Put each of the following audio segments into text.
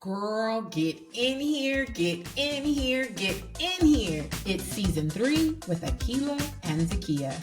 Girl, get in here, get in here, get in here. It's season 3 with Akila and Zakia.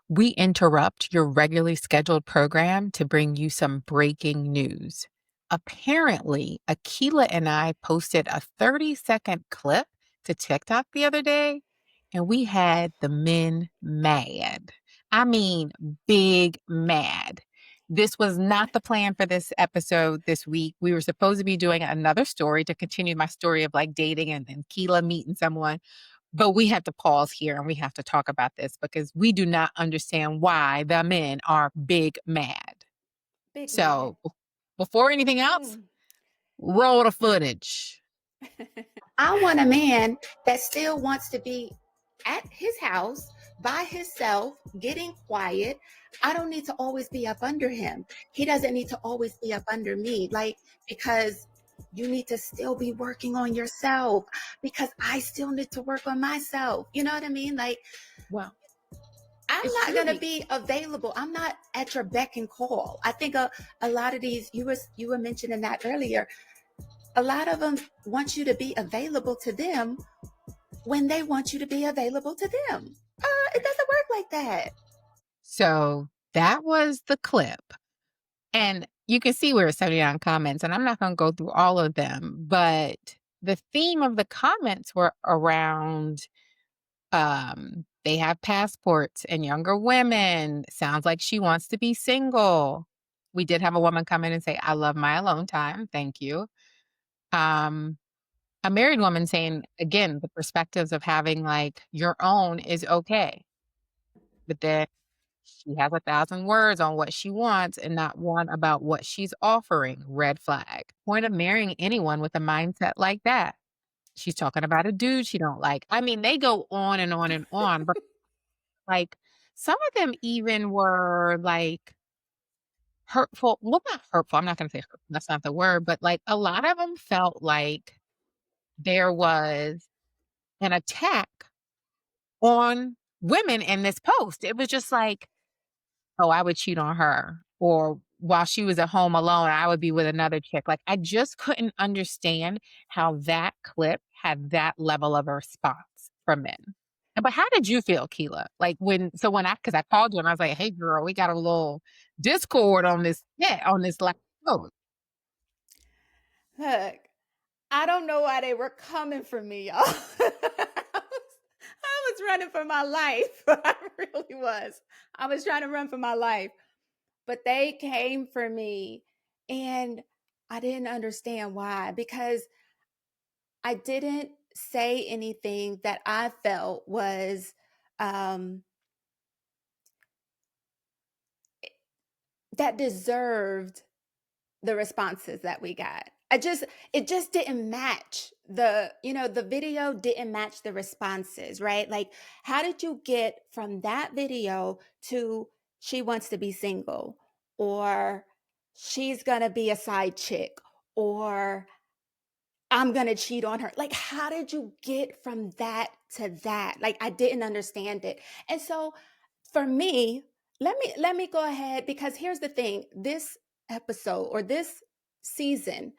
We interrupt your regularly scheduled program to bring you some breaking news. Apparently, Akila and I posted a 30-second clip to TikTok the other day, and we had the men mad. I mean, big mad. This was not the plan for this episode this week. We were supposed to be doing another story to continue my story of like dating and Keela meeting someone. But we have to pause here and we have to talk about this because we do not understand why the men are big mad. Big mad. So before anything else, roll the footage. I want a man that still wants to be at his house by himself, getting quiet. I don't need to always be up under him. He doesn't need to always be up under me. Because you need to still be working on yourself, because I still need to work on myself. You know what I mean? Well, I'm not going to be available. I'm not at your beck and call. I think a lot of these, you were mentioning that earlier. A lot of them want you to be available to them when they want you to be available to them. It doesn't work like that. So that was the clip. And you can see we're 79 comments, and I'm not going to go through all of them, but the theme of the comments were around they have passports and younger women. Sounds like she wants to be single. We did have a woman come in and say, I love my alone time. Thank you. A married woman saying, again, the perspectives of having like your own is okay. But then she has 1,000 words on what she wants and not one about what she's offering. Red flag. Point of marrying anyone with a mindset like that. She's talking about a dude she don't like. I mean, they go on and on and on. But like some of them even were like hurtful. Well, not hurtful. I'm not going to say hurtful. That's not the word. But like a lot of them felt like there was an attack on women in this post. It was just like, oh, I would cheat on her. Or while she was at home alone, I would be with another chick. Like I just couldn't understand how that clip had that level of a response from men. But how did you feel, Keela? Like because I called you and I was like, hey girl, we got a little discord on this, on this last post. Look, I don't know why they were coming for me, y'all. I was running for my life. I really was. I was trying to run for my life. But they came for me and I didn't understand why, because I didn't say anything that I felt was that deserved the responses that we got. It just didn't match the video didn't match the responses, right? Like, how did you get from that video to she wants to be single, or she's gonna be a side chick, or I'm gonna cheat on her? Like, how did you get from that to that? Like, I didn't understand it. And so for me, let me go ahead, because here's the thing. This episode, or this season,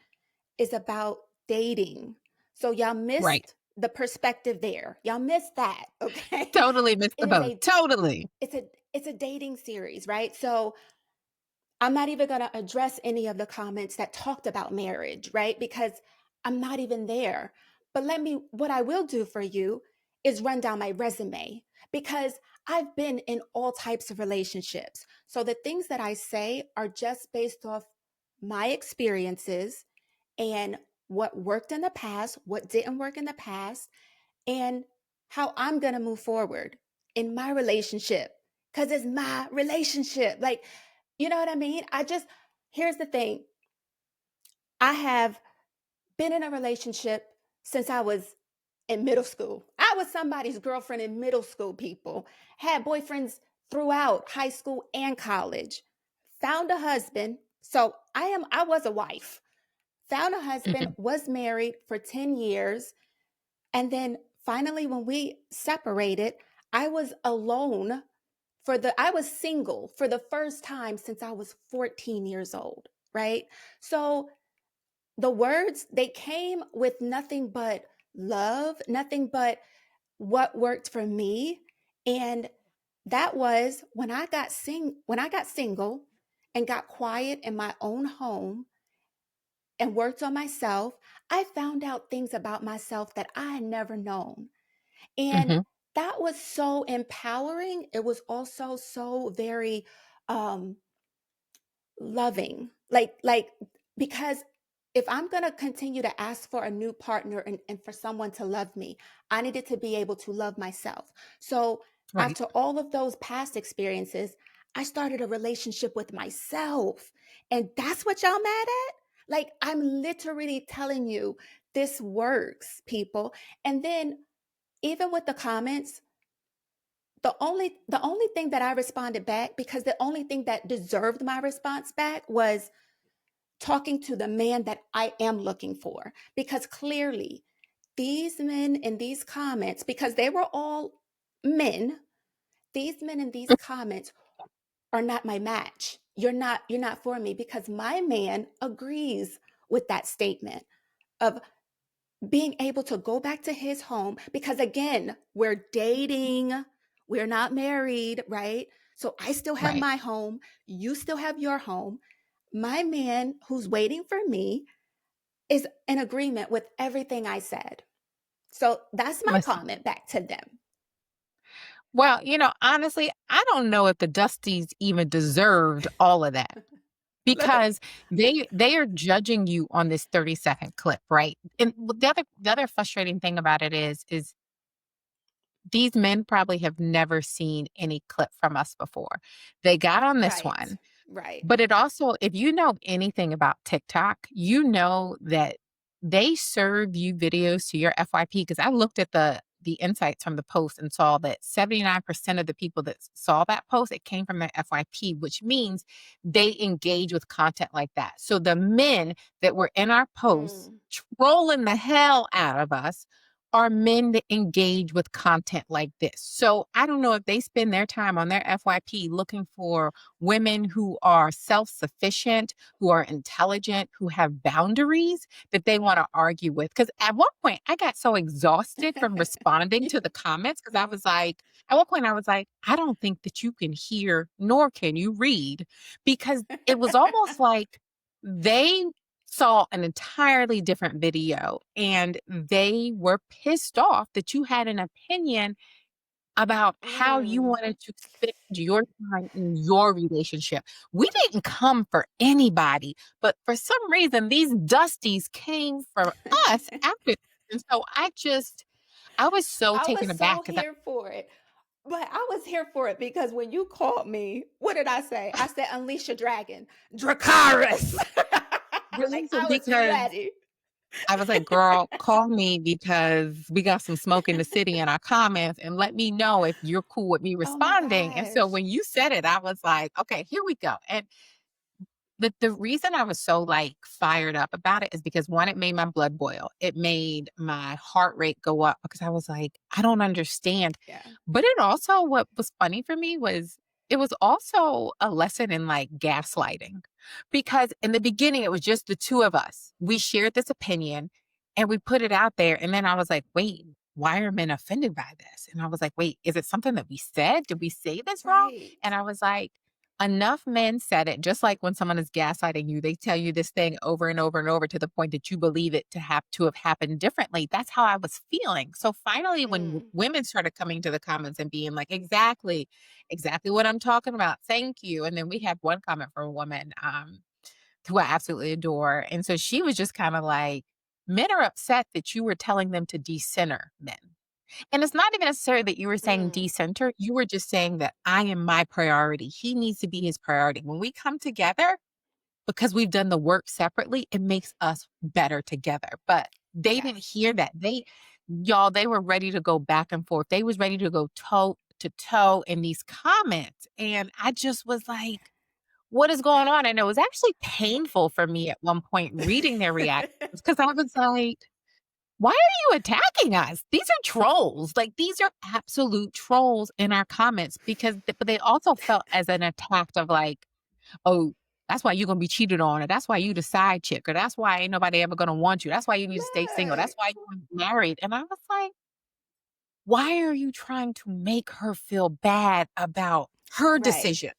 is about dating. So y'all Right. missed the perspective there. Y'all missed that, okay? Totally missed the It is boat. a Totally. it's a dating series, right? So I'm not even going to address any of the comments that talked about marriage, right? Because I'm not even there. But what I will do for you is run down my resume, because I've been in all types of relationships. So the things that I say are just based off my experiences and what worked in the past, what didn't work in the past, and how I'm going to move forward in my relationship, because it's my relationship. Like, you know what I mean? Here's the thing. I have been in a relationship since I was in middle school. I was somebody's girlfriend in middle school, people. Had boyfriends throughout high school and college. Found a husband. So I was a wife. Found a husband, Mhm. was married for 10 years. And then finally, when we separated, I was alone I was single for the first time since I was 14 years old, right? So the words, they came with nothing but love, nothing but what worked for me. And that was when I got single and got quiet in my own home and worked on myself, I found out things about myself that I had never known. And Mhm. that was so empowering. It was also so very um loving. Like because if I'm going to continue to ask for a new partner and for someone to love me, I needed to be able to love myself. So Right. after all of those past experiences, I started a relationship with myself. And that's what y'all mad at? Like, I'm literally telling you, this works, people. And then even with the comments, the only thing that I responded back, because the only thing that deserved my response back was talking to the man that I am looking for. Because clearly, these men in these comments, because they were all men, these men in these comments are not my match. You're not for me, because my man agrees with that statement of being able to go back to his home, because again, we're dating, we're not married, right? So I still have Right. my home, you still have your home. My man who's waiting for me is in agreement with everything I said. So that's my Listen. comment back to them. Well, honestly, I don't know if the Dusties even deserved all of that Look, because they are judging you on this 30-second clip, right? And the other frustrating thing about it is these men probably have never seen any clip from us before. They got on this right, one. right. But it also, if you know anything about TikTok, you know that they serve you videos to your FYP. Because I looked at the insights from the post and saw that 79% of the people that saw that post, it came from their FYP, which means they engage with content like that. So the men that were in our posts Mm. trolling the hell out of us are men that engage with content like this. So I don't know if they spend their time on their FYP looking for women who are self sufficient, who are intelligent, who have boundaries that they want to argue with. Because at one point, I got so exhausted from responding to the comments because I was like, at one point, I was like, I don't think that you can hear nor can you read because it was almost like they saw an entirely different video and they were pissed off that you had an opinion about how you Mm. wanted to spend your time in your relationship. We didn't come for anybody, but for some reason, these dusties came for us after. And so I was so I taken was aback so because here for it. But I was here for it because when you called me, what did I say? I said, Unleash a dragon, Dracaris. Like, I was because ready. I was like, girl, call me because we got some smoke in the city in our comments and let me know if you're cool with me Oh my responding. And so gosh. when you said it, I was like, okay, here we go. And the reason I was so, like, fired up about it is because, 1, it made my blood boil. It made my heart rate go up because I was like, "I don't understand." Yeah. But it also what was funny for me was it was also a lesson in, like, gaslighting because in the beginning, it was just the 2 of us. We shared this opinion, and we put it out there, and then I was like, "Wait, why are men offended by this?" And I was like, "Wait, is it something that we said? Did we say this wrong?" Right. And I was like, enough men said it, just like when someone is gaslighting you, they tell you this thing over and over and over to the point that you believe it to have happened differently. That's how I was feeling. So finally, when Mm. women started coming to the comments and being like, exactly what I'm talking about. Thank you. And then we had one comment from a woman who I absolutely adore. And so she was just kind of like, men are upset that you were telling them to decenter men. And it's not even necessarily that you were saying Mm. decenter. You were just saying that I am my priority. He needs to be his priority. When we come together, because we've done the work separately, it makes us better together. But they didn't Yes. hear that. Y'all, they were ready to go back and forth. They was ready to go toe to toe in these comments. And I just was like, what is going on? And it was actually painful for me at one point reading their reactions because I was like, why are you attacking us? These are trolls. Like, these are absolute trolls in our comments because but they also felt as an attack of like, oh, That's why you're gonna be cheated on, or that's why you the side chick, or that's why ain't nobody ever gonna want you. That's why you need to stay single. That's Look, why you want married. And I was like, why are you trying to make her feel bad about her right, decision?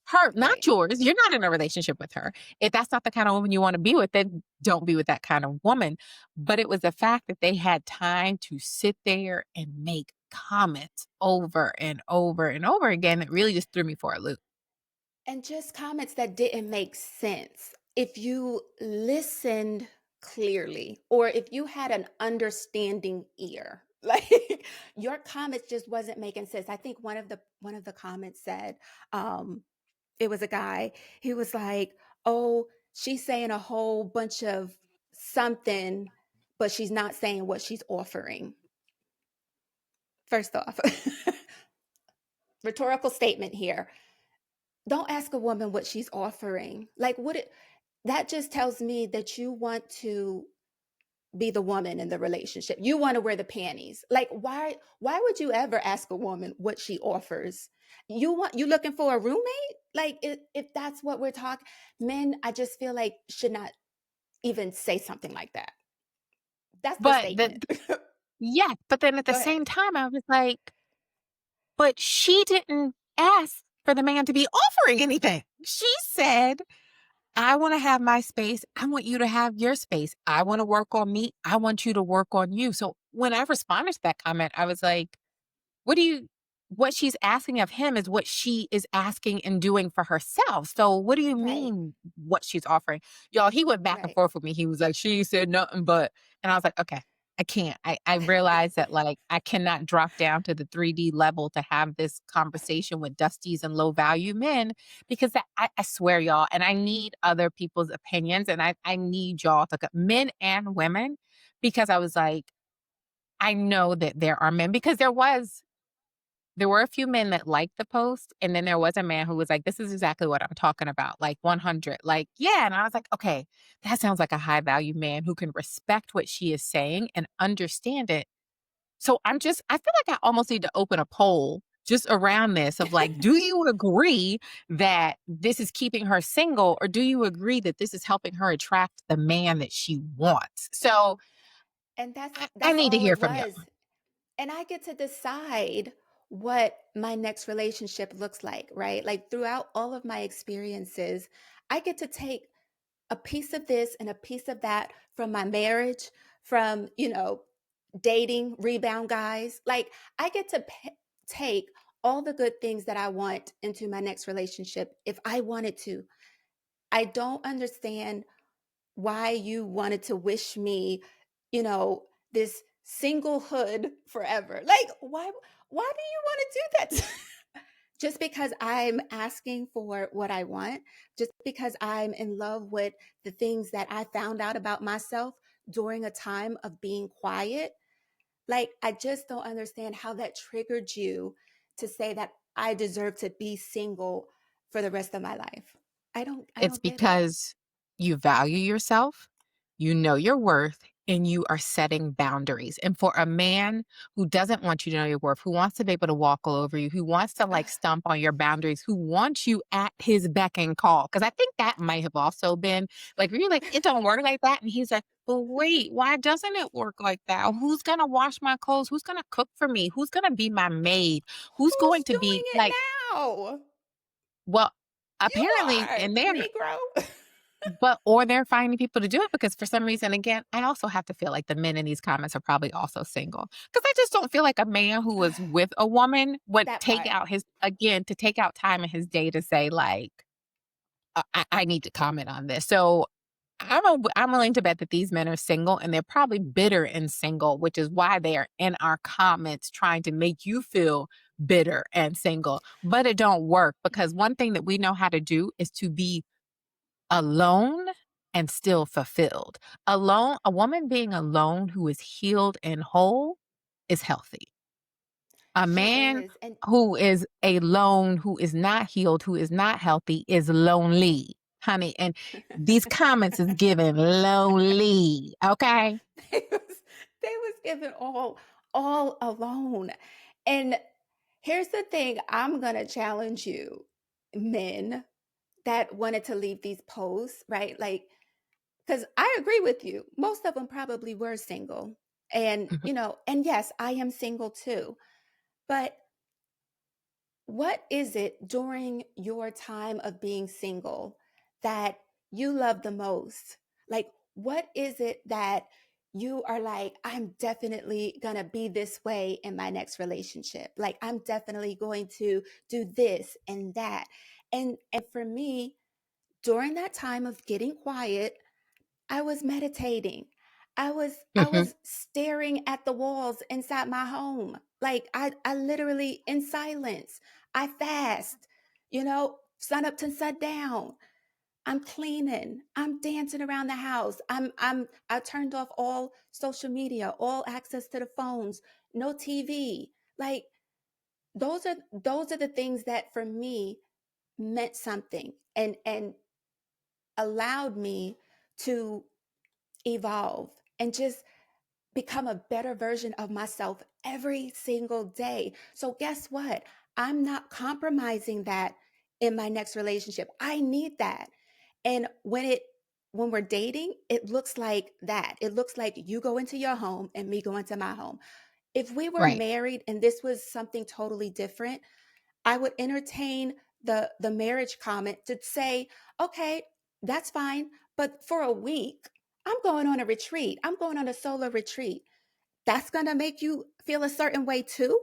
Her, not right. yours. You're not in a relationship with her. If that's not the kind of woman you want to be with, then don't be with that kind of woman. But it was the fact that they had time to sit there and make comments over and over and over again that really just threw me for a loop. And just comments that didn't make sense. If you listened clearly, or if you had an understanding ear, like your comments just wasn't making sense. I think one of the comments said, um, it was a guy. He was like, "Oh, she's saying a whole bunch of something, but she's not saying what she's offering." First off, rhetorical statement here. Don't ask a woman what she's offering. Like what it that just tells me that you want to be the woman in the relationship. You want to wear the panties. Like why would you ever ask a woman what she offers? You looking for a roommate? Like if that's what we're talking, men I just feel like should not even say something like that. That's the But statement. yeah, but then at the Go ahead. same time, I was like, but she didn't ask for the man to be offering anything. She said, I want to have my space. I want you to have your space. I want to work on me. I want you to work on you. So when I responded to that comment, I was like, what do you what she's asking of him is what she is asking and doing for herself. So what do you Right. mean what she's offering? Y'all, he went back and Right. forth with me. He was like, she said nothing but, and I was like, okay, I can't. I realized that like I cannot drop down to the 3D level to have this conversation with dusties and low value men because I swear y'all, and I need other people's opinions and I need y'all to men and women because I was like, I know that there are men because there were a few men that liked the post, and then there was a man who was like, "This is exactly what I'm talking about, like 100." Like, yeah, and I was like, "Okay, that sounds like a high value man who can respect what she is saying and understand it." So I feel like I almost need to open a poll just around this of like, do you agree that this is keeping her single, or do you agree that this is helping her attract the man that she wants? So And that's I that's need to all hear it from you. was. And I get to decide what my next relationship looks like, right? Like throughout all of my experiences, I get to take a piece of this and a piece of that from my marriage, from, dating rebound guys. Like I get to take all the good things that I want into my next relationship if I wanted to. I don't understand why you wanted to wish me, this singlehood forever. Like, why do you want to do that? Just because I'm asking for what I want, just because I'm in love with the things that I found out about myself during a time of being quiet. Like, I just don't understand how that triggered you to say that I deserve to be single for the rest of my life. I It's don't get it. because you value yourself, you know your worth, and you are setting boundaries. And for a man who doesn't want you to know your worth, who wants to be able to walk all over you, who wants to like stomp on your boundaries, who wants you at his beck and call. Cause I think that might have also been like, you're like, it don't work like that. And he's like, but wait, why doesn't it work like that? Who's gonna wash my clothes? Who's gonna cook for me? Who's gonna be my maid? Who's Who's going to doing be it like, now? well, You apparently, are, and they're Negro. but or they're finding people to do it because for some reason, again, I also have to feel like the men in these comments are probably also single. Because I just don't feel like a man who was with a woman would That take part. out to take out time in his day to say, like, I need to comment on this. So I'm willing to bet that these men are single and they're probably bitter and single, which is why they are in our comments trying to make you feel bitter and single. But it don't work because one thing that we know how to do is to be alone and still fulfilled. Alone, a woman being alone who is healed and whole is healthy. A She man is. And who is alone, who is not healed, who is not healthy is lonely, honey. And these comments is given lonely. Okay. they was they was given all alone. And here's the thing, I'm gonna challenge you, men. that wanted to leave these posts, right? Like, because I agree with you. Most of them probably were single. And, Mhm, and yes, I am single too. But what is it during your time of being single that you love the most? Like, what is it that you are like, I'm definitely going to be this way in my next relationship? Like, I'm definitely going to do this and that. And for me, during that time of getting quiet, I was meditating. I mhm. was staring at the walls inside my home. Like I literally in silence. I fast, sun up to sundown. I'm cleaning. I'm dancing around the house. I turned off all social media, all access to the phones, no TV. Like those are the things that for me meant something and allowed me to evolve and just become a better version of myself every single day. So, guess what? I'm not compromising that in my next relationship. I need that. And when we're dating, it looks like that. It looks like you go into your home and me go into my home. If we were Right. married and this was something totally different, I would entertain the marriage comment to say, okay, that's fine, but for a week, I'm going on a retreat. I'm going on a solo retreat. That's going to make you feel a certain way too?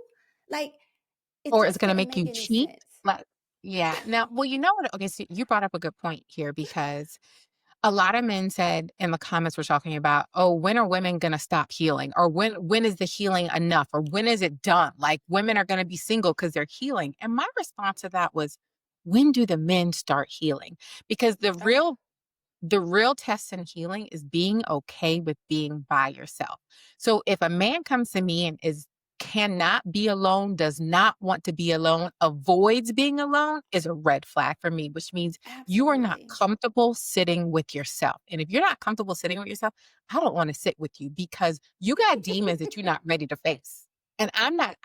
Like it Or it's just gonna didn't make make you any cheat? sense. Like yeah. Now well, you know what? Okay, so you brought up a good point here because a lot of men said in the comments we're talking about, "Oh, when are women gonna stop healing?" Or when is the healing enough? Or when is it done? Like women are gonna be single because 'cause they're healing." And my response to that was, "When do the men start healing?" Because Oh, the real test in healing is being okay with being by yourself. So if a man comes to me and is cannot be alone, does not want to be alone, avoids being alone is a red flag for me, which means you are not absolutely. comfortable sitting with yourself. And if you're not comfortable sitting with yourself, I don't want to sit with you because you got demons that you're not ready to face. And I'm not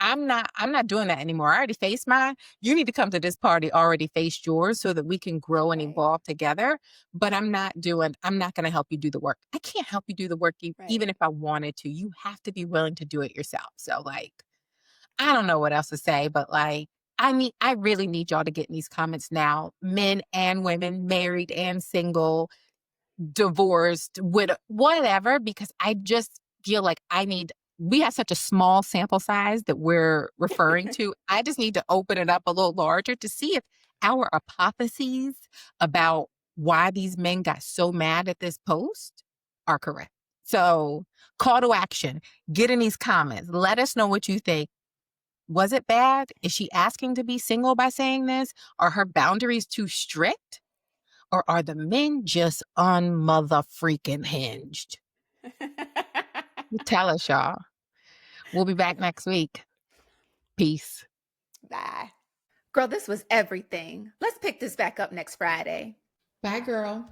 doing that anymore. I already faced mine. You need to come to this party already faced yours so that we can grow and Right. evolve together, but I'm not gonna help you do the work. I can't help you do the work even Right. if I wanted to. You have to be willing to do it yourself. So, like, I don't know what else to say, but, like, I really need y'all to get in these comments now, men and women, married and single, divorced, whatever, because I just feel like we have such a small sample size that we're referring to. I just need to open it up a little larger to see if our hypotheses about why these men got so mad at this post are correct. So, call to action, get in these comments. Let us know what you think. Was it bad? Is she asking to be single by saying this? Are her boundaries too strict? Or are the men just unmother freaking hinged? Tell us, y'all. We'll be back next week. Peace. Bye. Girl, this was everything. Let's pick this back up next Friday. Bye, girl.